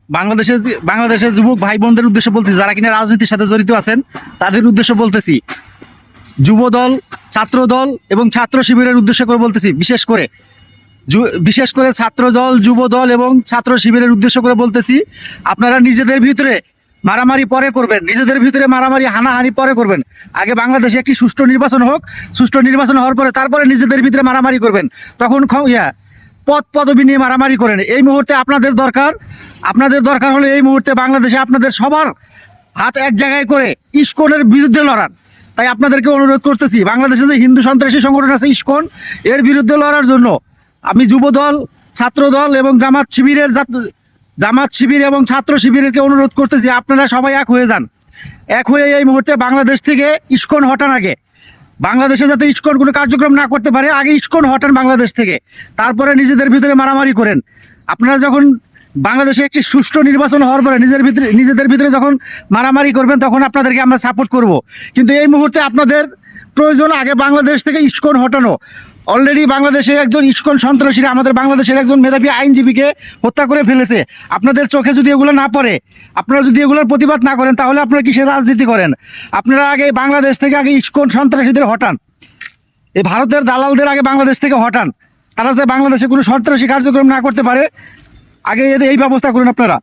বাংলাদেশের যুবক ভাই বোনদের উদ্দেশ্যে বলতেছি, যারা কিনা রাজনীতির সাথে জড়িত আছেন তাদের উদ্দেশ্যে বলতেছি, যুব দল, ছাত্র দল এবং ছাত্র শিবিরের উদ্দেশ্য করে বলতেছি, বিশেষ করে ছাত্র দল, যুব দল এবং ছাত্র শিবিরের উদ্দেশ্য করে বলতেছি, আপনারা নিজেদের ভিতরে মারামারি পরে করবেন, নিজেদের ভিতরে মারামারি হানাহানি পরে করবেন। আগে বাংলাদেশে একটি সুষ্ঠু নির্বাচন হোক, সুষ্ঠু নির্বাচন হওয়ার পরে তারপরে নিজেদের ভিতরে মারামারি করবেন। তখন পদ পদবি নিয়ে মারামারি করেন। এই মুহূর্তে আপনাদের দরকার হলো এই মুহূর্তে বাংলাদেশে আপনাদের সবার হাত এক জায়গায় করে ইসকনের বিরুদ্ধে লড়ান। তাই আপনাদেরকে অনুরোধ করতেছি, বাংলাদেশে যে হিন্দু সন্ত্রাসী সংগঠন আছে ইসকন, এর বিরুদ্ধে লড়ার জন্য আমি যুব দল, ছাত্র দল এবং জামাত শিবির এবং ছাত্র শিবিরকে অনুরোধ করতেছি, আপনারা সবাই এক হয়ে যান। এক হয়ে এই মুহূর্তে বাংলাদেশ থেকে ইসকন হটান। আগে বাংলাদেশে যাতে ইসকন কোনো কার্যক্রম না করতে পারে, আগে ইসকন হটান বাংলাদেশ থেকে, তারপরে নিজেদের ভিতরে মারামারি করেন। আপনারা যখন বাংলাদেশে একটি সুষ্ঠু নির্বাচন হওয়ার পরে নিজেদের ভিতরে যখন মারামারি করবেন, তখন আপনাদেরকে আমরা সাপোর্ট করব। কিন্তু এই মুহূর্তে আপনাদের প্রয়োজন আগে বাংলাদেশ থেকে ইসকন হটানো। অলরেডি বাংলাদেশে একজন ইসকন সন্ত্রাসীরা আমাদের বাংলাদেশের একজন মেধাবী আইনজীবীকে হত্যা করে ফেলেছে। আপনাদের চোখে যদি এগুলো না পড়ে, আপনারা যদি এগুলোর প্রতিবাদ না করেন, তাহলে আপনারা কিসের রাজনীতি করেন? আপনারা আগে বাংলাদেশ থেকে আগে ইসকন সন্ত্রাসীদের হটান, এই ভারতের দালালদের আগে বাংলাদেশ থেকে হটান। তারা যাতে বাংলাদেশে কোনো সন্ত্রাসী কার্যক্রম না করতে পারে, আগে এই ব্যবস্থা করুন আপনারা।